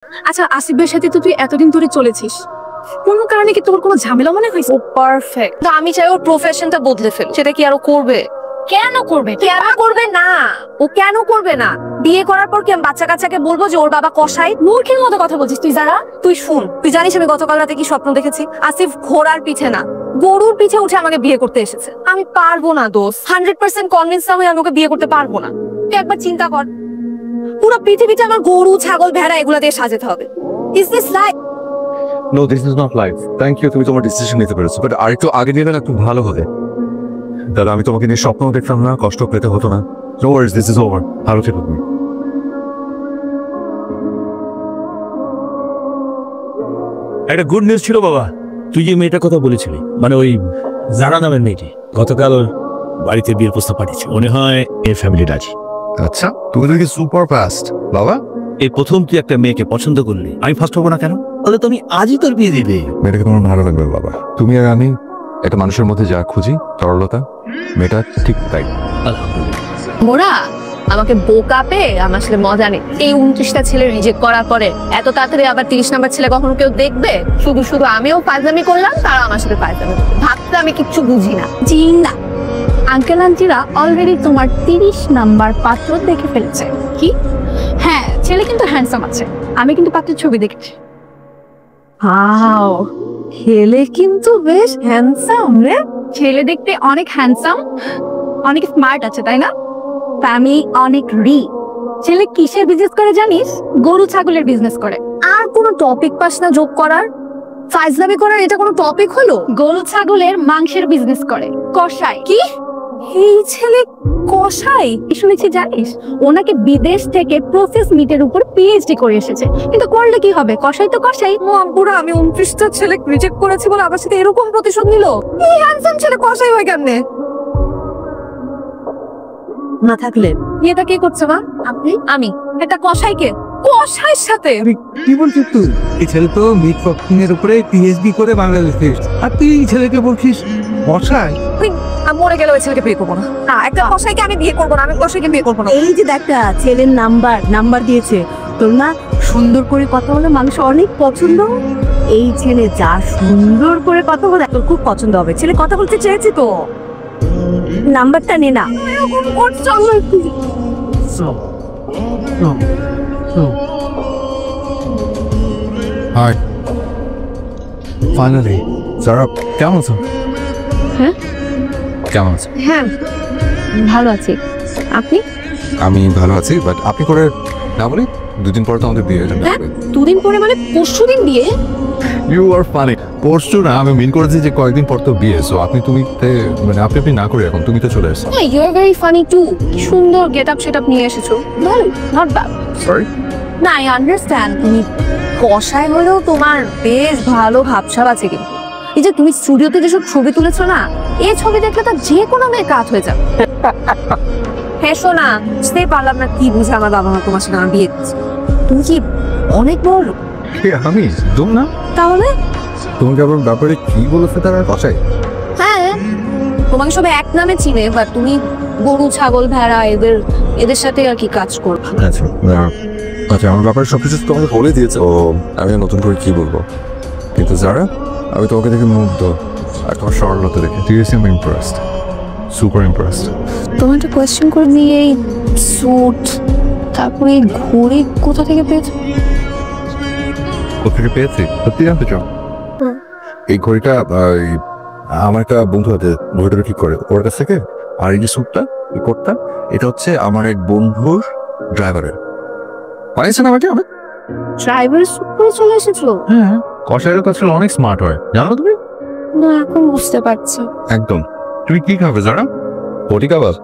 আচ্ছা, আসিফের সাথে তো তুই এতদিন ধরে চলেছিস, কোনো কারণে কি তোর কোনো ঝামেলা মনে হয়েছে? ও পারফেক্ট, তো আমি চাই ওর প্রফেশনটা বদলে ফেল। সেটা কি আরো করবে? কেন করবে? কেন করবে না? ও কেন করবে না? বিয়ে করার পর কি আমি বাচ্চা কাচ্চাকে বলবো যে ওর বাবা কসাই? মূর্খের মতো কথা বলছিস তুই। যারা তুই শুন, তুই জানিস আমি গতকাল রাতে কি স্বপ্ন দেখেছি? আসিফ ঘোড়ার পিঠে না, গরুর পিঠে উঠে আমাকে বিয়ে করতে এসেছে। আমি পারবো না দোস্ত, 100% কনভিন্স না হয়ে আমি ওকে বিয়ে করতে পারবো না। তুই একবার চিন্তা কর, পুরো পৃথিবীটা আমার গরু ছাগল ভেড়া এগুলা দিয়ে সাজাতে হবে। Is this life? No, this is not life. Thank you, তুমি তোমার ডিসিশন নিতে পেরেছো, বাট আরেকটু আগে নিলে একটু ভালো হবে। দাদা, আমি তোমাকে নিয়ে স্বপ্ন দেখতাম না, কষ্ট পেতে হতো না। No worries, this is over. ভালো থেকো তুমি। একটা গুড নিউজ ছিল বাবা। তুই যে মেয়েটার কথা বলেছিলি, মানে ওই জারা নামের মেয়েটি, গতকাল ওর বাড়িতে বিয়ের প্রস্তাব পাঠিয়েছে। মনে হয় এর ফ্যামিলি রাজি। আচ্ছা, তুমি তো সুপার ফাস্ট বাবা। এই প্রথম তুই একটা মেয়েকে পছন্দ করলি, আমি ফার্স্ট হবো না কেন? তাহলে তুমি আজই তোর বিয়ে দিবে। মেয়েটাকে তোমার ভালো লাগবে বাবা। তুমি আর আমি একটা মানুষের মধ্যে যা খুঁজি, সরলতা, মেয়েটা ঠিক তাই। আলহামদুলিল্লাহ। ওরা আমাকে বোকা পেয়ে আমার আসলে মজা নেই। এই 29টা ছেলে রিজেক্ট করার পরে এত তাড়াতাড়ি আবার 30 নাম্বার ছেলে কখনো কেউ দেখবে? শুধু শুধু আমিও ফাজলামি করলাম, তারা আমার সাথে ফাজলামি। ভাবতে আমি কিচ্ছু বুঝি না। জি না, আঙ্কেল আন্টিরা অলরেডি তোমার 30 নাম্বার পাত্র দেখে ফেলেছে। কি? হ্যাঁ, ছেলে কিন্তু হ্যান্ডসাম আছে, আমি কিন্তু পাত্রের ছবি দেখেছি। হাও, ছেলে কিন্তু বেশ হ্যান্ডসাম রে। ছেলে দেখতে অনেক হ্যান্ডসাম, অনেক স্মার্ট আছে, তাই না? ফ্যামিলি অনেক রিচ। ছেলে কিসের বিজনেস করে জানিস? গরু ছাগলের বিজনেস করে। আর কোনো টপিক পাস না যোগ করার? ফাজলামি করার এটা কোনো টপিক হলো? গরু ছাগলের মাংসের বিজনেস করে, কষাই। কি? এই ছেলে কসাই? শুনেছি জানিস, ওনাকে বিদেশ থেকে প্রসেস মিটের উপর পিএইচডি করে এসেছে। কিন্তু করলে কি হবে, কষাই তো কষাই। পুরো আমি 29টা ছেলে রিজেক্ট করেছি বলে আমার সাথে এরকম প্রতিশোধ নিল? এই হ্যান্ডসাম ছেলে কসাই হয় কেমনে? না থাকলে বিয়েটা কে করছে মা? আপনি? আমি একটা কসাইকে, কসাইয়ের সাথে? কি বলছিস তুই? এই ছেলে তো মিট প্রসেসিং এর উপরে পিএইচডি করে বাংলাদেশে এসেছে, আর তুই এই ছেলেকে বলছিস বসাই? আমি মরে গেলে ওই ছেলেকে বিয়ে করবো না। না, একটা কসাইকে আমি বিয়ে করবো না, আমি কসাইকে বিয়ে করবো না। এই যে দেখা ছেলের নাম্বার দিয়েছে তোর না, সুন্দর করে কথা বলে মানুষ অনেক পছন্দ। এই ছেলে যা সুন্দর করে কথা বলে তোর খুব পছন্দ হবে। ছেলে কথা বলতে চেয়েছি তো, নাম্বারটা নে না। Hi, finally. যারা কেমন আছো? হ্যাঁ? কেমন আছো? হ্যাঁ, ভালো আছি। আপনি? আমি ভালো আছি, বাট আপনি করে না বলি, দুদিন পরে তো আমাদের বিয়ে হয়ে যাবে। দুদিন পরে মানে পরশুদিন বিয়ে? You are funny. পরশু না, আমি মিন করেছি যে কয়েকদিন পর তো বিয়ে। সো আপনি মানে আপনি না করে এখন তুমি তো চলে এসো। You are very funny too. সুন্দর গেট আপ সেট আপ নিয়ে এসেছো, ভালো, নট ব্যাড। সরি। না, আই আন্ডারস্ট্যান্ড, তুমি কসাই হলেও তোমার বেশ ভালো ভাবসাব আছে। কিন্তু এই যে তুমি স্টুডিওতে যেসব ছবি তুলেছো না, এই ছবি দেখলে তো যে কোনো মেয়ে কাজ হয়ে যাবে। হ্যাঁ শোনা, বুঝতেই পারলাম না কি বুঝে আমার বাবা মা তোমার সাথে আমার বিয়ে দিচ্ছে। তুমি কি অনেক বড়? আমি একদম না। তাহলে তোমাকে আবার ব্যাপারে কি বলেছে তারা? কষাই? হ্যাঁ, তোমাকে সবাই এক নামে চিনে, বাট তুমি গরু ছাগল ভেড়া এদের সাথে আর কি কাজ করো। আচ্ছা আচ্ছা, আমার ব্যাপারে সবকিছু তোমাকে বলে দিয়েছে। ও আমি আর নতুন করে কি বলবো? কিন্তু যারা, আমি তোমাকে দেখে মুগ্ধ, আর তোমার সরলতা দেখে সিরিয়াসলি আমি ইমপ্রেসড, সুপার ইমপ্রেসড। তোমার একটা কোয়েশ্চেন করে নিয়ে, এই স্যুট তারপরে এই ঘড়ি কোথা থেকে পেয়েছো? কোথেকে পেয়েছি সত্যি জানতে চাও? এই ঘড়িটা আমার একটা বন্ধু হাতে ঘড়িটা ঠিক করে ওর কাছ থেকে। আর এই যে স্যুটটা, এই কোটটা, এটা হচ্ছে আমার এক বন্ধুর ড্রাইভারের বানিয়েছেন আমাকে। আমি ড্রাইভারের স্যুট পরে চলে এসেছো? হ্যাঁ, কষাইয়ের কাছে অনেক স্মার্ট হয়, জানো তুমি? না, এখন বুঝতে পারছি। একদম। তুমি কি খাবে যারা? বডি কাবাব?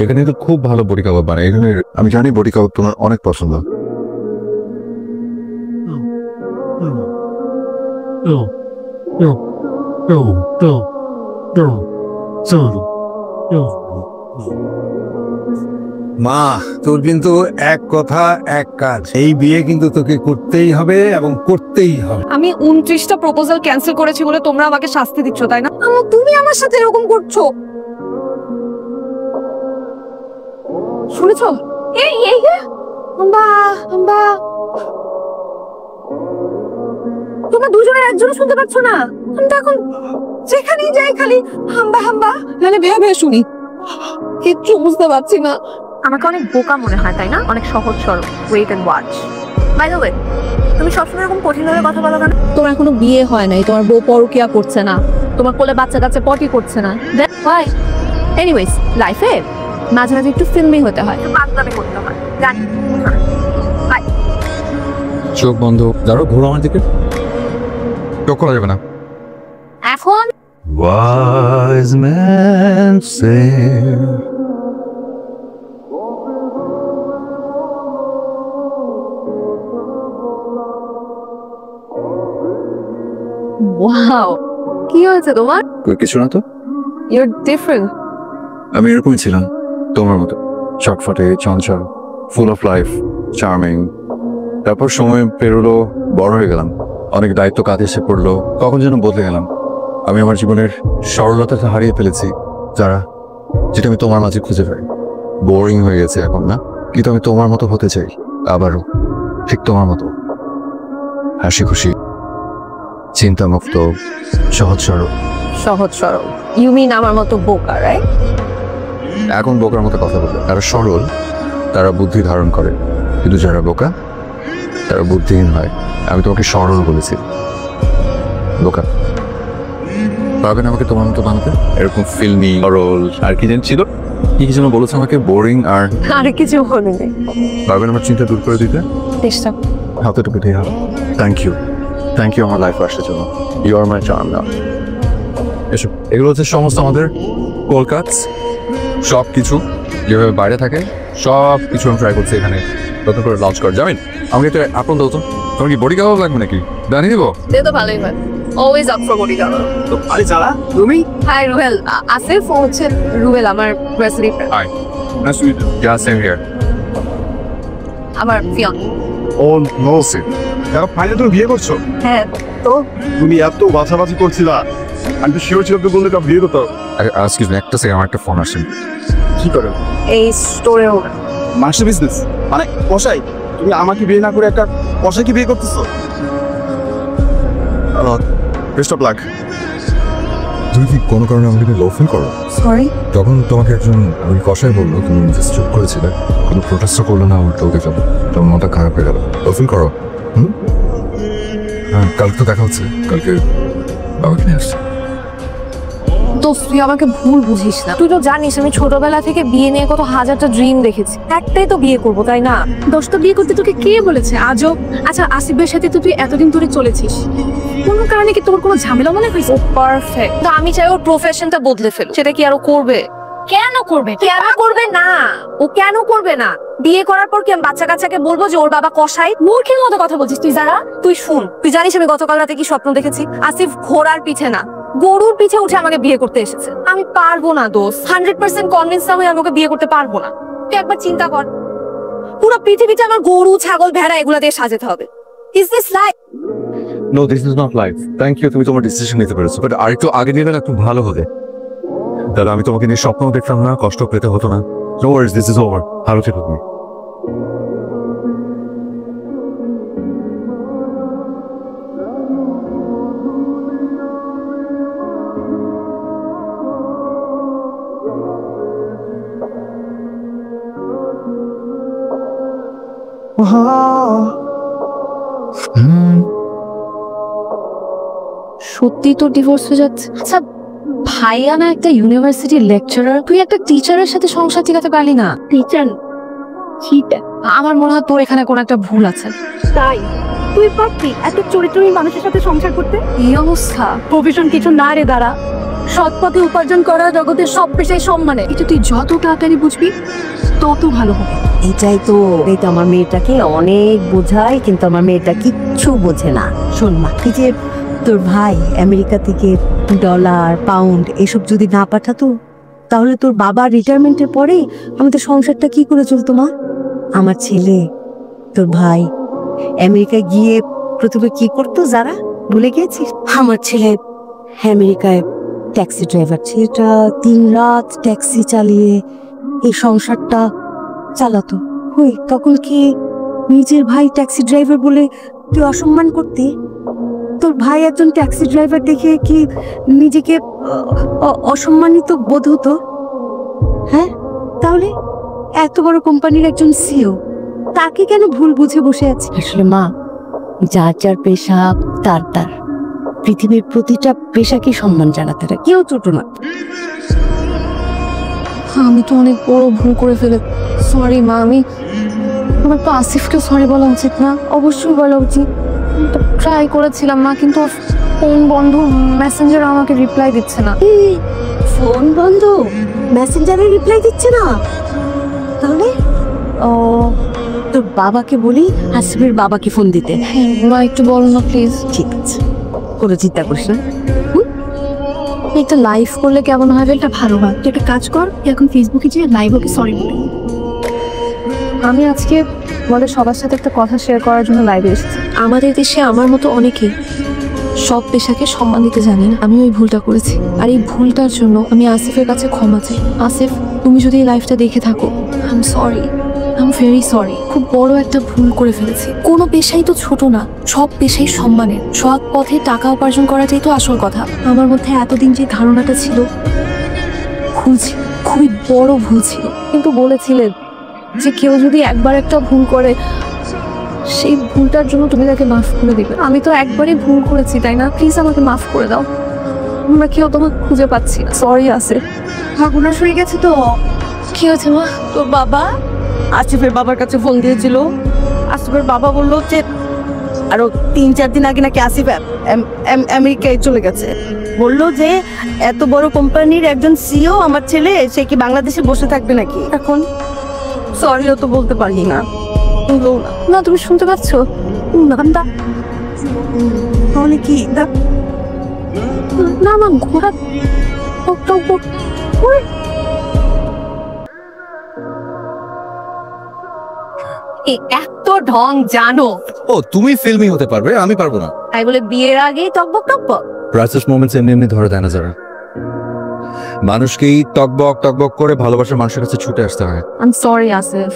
এখানে তো খুব ভালো বডি কাবাব বানায়। এখানে আমি জানি বডি কাবাব তোমার অনেক পছন্দ। মা, তোর কিন্তু এক কথা এক কাজ, এই বিয়ে কিন্তু তোকে করতেই হবে এবং করতেই হবে। আমি 29টা প্রপোজাল ক্যান্সেল করেছি বলে তোমরা আমাকে শাস্তি দিচ্ছ, তাই না? তুমি আমার সাথে এরকম করছো, শুনেছো? এই বাহ বাহ, তোমরা দুজনের একজনও শুনতে পাচ্ছ না? আমি তো এখন যেখানেই যাই খালি হাম্বা হাম্বা নালে ভেয়া ভেয়া শুনি, কিচ্ছু বুঝতে পারছি না। আমাকে অনেক বোকা মনে হয় তাই না? অনেক সহজ সরল। Wait and watch. By the way, তুমি সবসময় এরকম কঠিন ভাবে কথা বলো কেন? তোমার এখনো বিয়ে হয় নাই, তোমার বউ পরকিয়া করছে না, তোমার কোলে বাচ্চা কাচ্চা পটি করছে না। ওয়াই? এনিওয়েজ, লাইফে মাঝে মাঝে একটু ফিল্মি হতে হয়, পাগলামি করতে হয়, জানি। বাই। চোখ বন্ধ, যারো ঘোরো আমার দিকে, চোখ খোলা যাবে না। এখন Wise men say ওয়াও, কি হয়েছে তোমার? কিছু না তো, ইউর ডিফারেন্ট। আমি এরকমই ছিলাম তোমার মতো, চটফটে, চঞ্চল, ফুল অফ লাইফ, চার্মিং। তারপর সময় পেরোলো, বড় হয়ে গেলাম, অনেক দায়িত্ব কাঁধে এসে পড়লো, কখন যেন বদলে গেলাম। আমি আমার জীবনের সরলতাটা হারিয়ে ফেলেছি যারা, যেটা আমি তোমার মাঝে খুঁজে পাই। বোরিং হয়ে গেছে এখন না, কিন্তু আমি তোমার মতো হতে চাই আবারও, ঠিক তোমার মতো, হাসি খুশি, চিন্তামুক্ত, সহজ সরল। সহজ সরল, ইউ মিন আমার মতো বোকা, রাইট? এখন বোকার মতো কথা বলবে, যারা সরল তারা বুদ্ধি ধারণ করে, কিন্তু যারা বোকা তারা বুদ্ধিহীন হয়। আমি তোমাকে সরল বলেছি, বোকা। পারবেন আমাকে তোমার মতো বানাতে? এরকম ফিল্মি, সরল, আর কি যেন ছিল, কি যেন বলেছে আমাকে, বোরিং আর আর কিছু বলিনি। পারবেন আমার চিন্তা দূর করে দিতে? চেষ্টা। হাতে টুকু দিয়ে হাত। থ্যাংক ইউ আমার লাইফে আসার জন্য। ইউ আর মাই চার্ম নাও। এসব এগুলো হচ্ছে সমস্ত আমাদের কলকাতা, সব কিছু যেভাবে বাইরে থাকে সব কিছু আমি ট্রাই করছি এখানে নতুন করে লঞ্চ করে। যাবেন আমাকে একটু আপন দাও তো, তোমার কি বডি কাবাব লাগবে নাকি? জানিয়ে দেবো? দে তো ভালোই হয়, always up for body cover. তো আরে যারা তুমি হাই রুহেল, আসিফ ও হচ্ছে রুহেল, আমার varsity friend, hi, nice to meet you. Yeah, same here. আমার ফিয়ন। ও নো সে, ফাইনালি তুমি বিয়ে করছো? হ্যাঁ তো তুমি এত বাছাবাছি করছিলা, আমি তো শিওর ছিলাম তো বললে তো বিয়ে করতে। এক্সকিউজ মি, একটা সেকেন্ড, আমার একটা ফোন আসছে। কি করো? এই স্টোরে মাস্টার বিজনেস মানে কসাই? তুমি আমাকে বিয়ে না করে একটা কসাইকে বিয়ে করতেছো? Best of luck. তুমি কি কোনো কারণে আমাকে লো ফিল করো? সরি। তখন তোমাকে একজন ওই কষাই বললো, তুমি জাস্ট চুপ করেছিলে, কোনো প্রোটেস্টও করলো না, উল্টো উঠে যাবো, তোমার মনটা খারাপ হয়ে গেল। লো ফিল করো। হ্যাঁ, কালকে তো দেখা হচ্ছে, কালকে বাবাকে নিয়ে আসছে। তো তুই আমাকে ভুল বুঝিস না, তুই তো জানিস আমি ছোটবেলা থেকে বিয়ে নিয়ে কত হাজারটা ড্রিম দেখেছি, একটাই তো বিয়ে করবো, তাই না? দোস্ত বিয়ে করতে তোকে কে বলেছে আজও? আচ্ছা, আসিফের সাথে তো তুই এতদিন ধরে চলেছিস, কোনো কারণে কি তোর কোনো ঝামেলা মনে হয়েছে? পারফেক্ট। তো আমি চাই ওর প্রফেশনটা বদলে ফেল, সেটা কি আরো করবে? কেন করবে? কেন করবে না? ও কেন করবে না? বিয়ে করার পর কি আমি বাচ্চা কাচ্চাকে বলবো যে ওর বাবা কসাই? মূর্খের মতো কথা বলছিস তুই। যারা তুই শুন, তুই জানিস আমি গতকাল রাতে কি স্বপ্ন দেখেছি? আসিফ ঘোড়ার পিঠে না, গরুর পিঠে উঠে আমাকে বিয়ে করতে এসেছে। আমি পারবো না দোস্ত, 100% কনভিন্স আমি আমাকে বিয়ে করতে পারবো না। তুই একবার চিন্তা কর, পুরো পৃথিবীতে আমার গরু, ছাগল, ভেড়া এগুলা দিয়ে সাজাতে হবে। Is this life? No, this is not life. Thank you, তুমি তোমার ডিসিশন নিতে পেরেছো, বাট আরেকটু আগে নিয়ে গেলে একটু ভালো হবে। দাদা, আমি তোমাকে নিয়ে স্বপ্ন দেখতাম না, কষ্ট পেতে হতো না। No worries, this is over. ভালো থেকো তুমি। সত্যি তোর ডিভোর্স হয়ে যাচ্ছে? আচ্ছা ভাইয়া না একটা ইউনিভার্সিটির লেকচারার, তুই একটা টিচারের সাথে সংসার ঠিকাতে পারলি না? টিচার চিটা? আমার মনে হয় তোর এখানে কোনো একটা ভুল আছে। তাই তুই পারতি এত চরিত্রহীন মানুষের সাথে সংসার করতে? এই অবস্থা, প্রফেশন কিছু না রে দাঁড়া, সৎ পথে উপার্জন করা জগতের সব পেশায় সম্মানে। এটা তুই যত তাড়াতাড়ি বুঝবি তত ভালো হবে। এটাই তো আমার মেয়েটাকে অনেক বোঝায়, কিন্তু আমার মেয়েটা কিচ্ছু বোঝে না। শোন মা, এই যে তোর ভাই আমেরিকা থেকে ডলার, পাউন্ড এসব যদি না পাঠাতো, তাহলে তোর বাবার রিটায়ারমেন্টের পরে আমাদের সংসারটা কি করে চলতো মা? আমার ছেলে, তোর ভাই আমেরিকায় গিয়ে প্রথমে কি করতো যারা, ভুলে গেছিস? আমার ছেলে আমেরিকায় ট্যাক্সি ড্রাইভার, ছেলেটা 3 রাত ট্যাক্সি চালিয়ে এই সংসারটা চালাতো। তখন কি নিজের ভাই ট্যাক্সি ড্রাইভার বলে তুই অসম্মান করতি? তোর ভাই একজন ট্যাক্সি ড্রাইভার দেখে কি নিজেকে অসম্মানিত বোধ হতো? হ্যাঁ, তাহলে এত বড় কোম্পানির একজন সিও, তাকে কেন ভুল বুঝে বসে আছে? আসলে মা, যার যার পেশা তার তার, পৃথিবীর প্রতিটা পেশাকে সম্মান জানাতে হয়, কেউ ছোট না। আমি তো অনেক বড় ভুল করে ফেলে, সরি মা। আমার তো আসিফকে সরি বলা উচিত না? অবশ্যই বলা উচিত। ট্রাই করেছিলাম মা, কিন্তু ফোন বন্ধ, মেসেঞ্জার আমাকে রিপ্লাই দিচ্ছে না। ফোন বন্ধ, মেসেঞ্জারে রিপ্লাই দিচ্ছে না? তাহলে তোর বাবাকে বলি আসিফের বাবাকে ফোন দিতে। হ্যাঁ মা, একটু বলো না প্লিজ। ঠিক আছে, কোনো চিন্তা করিস না। একটা লাইভ করলে কেমন হবে? এটা ভালো হয়। তুই একটা কাজ কর, এখন ফেসবুকে যেয়ে লাইভ ওকে সরি বলি। আমি আজকে আমাদের সবার সাথে একটা কথা শেয়ার করার জন্য লাইভে এসেছি। আমাদের দেশে আমার মতো অনেকেই সব পেশাকে সম্মান দিতে জানি না। আমি ওই ভুলটা করেছি, আর এই ভুলটার জন্য আমি আসিফের কাছে ক্ষমা চাই। আসিফ, তুমি যদি এই লাইভটা দেখে থাকো, I am sorry, I am very sorry. খুব বড় একটা ভুল করে ফেলেছি। কোনো পেশাই তো ছোট না, সব পেশাই সম্মানের। সৎ পথে টাকা উপার্জন করাটাই তো আসল কথা। আমার মধ্যে এতদিন যে ধারণাটা ছিল, ভুল ছিল, খুবই বড় ভুল ছিল। কিন্তু বলেছিলেন যে কেউ যদি একবার একটা ভুল করে, সেই ভুলটার জন্য তুমি তাকে মাফ করে দিবে। আমি তো একবারই ভুল করেছি, তাই না? প্লিজ আমাকে মাফ করে দাও। আমরা কেউ তোমাকে খুঁজে পাচ্ছি না। সরি আছে, ভাগুনা শুয়ে গেছে তো। কি হয়েছে মা? তোর বাবা আসিফের বাবার কাছে ফোন দিয়েছিল। আসিফের বাবা বললো যে আরো 3-4 দিন আগে নাকি আসিফ আমেরিকায় চলে গেছে। বললো যে এত বড় কোম্পানির একজন সিও আমার ছেলে, সে কি বাংলাদেশে বসে থাকবে নাকি? এখন সরিও তো বলতে পারি না। না, তুমি শুনতে পাচ্ছ? তাহলে কি না মা, ঘোড়া এত ঢং জানো? ও, তুমি ফিল্মি হতে পারবে, আমি পারবো না। তাই বলে বিয়ের আগেই টকবক টকবক? প্রাইসলেস মোমেন্টস এমনি এমনি ধরে দেয় না যারা। মানুষকেই টকবক টকবক করে ভালোবাসার মানুষের কাছে ছুটে আসতে হয়। আই এম সরি আসিফ,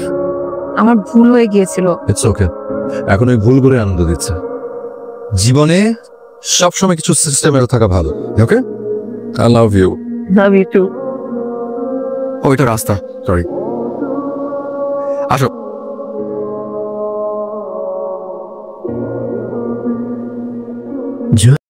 আমার ভুল হয়ে গিয়েছিল। It's okay. এখন ওই ভুলগুলো আনন্দ দিচ্ছে। জীবনে সবসময় কিছু সিস্টেমের থাকা ভালো। Okay, I love you. Love you too. ওইটা রাস্তা, সরি। আসো।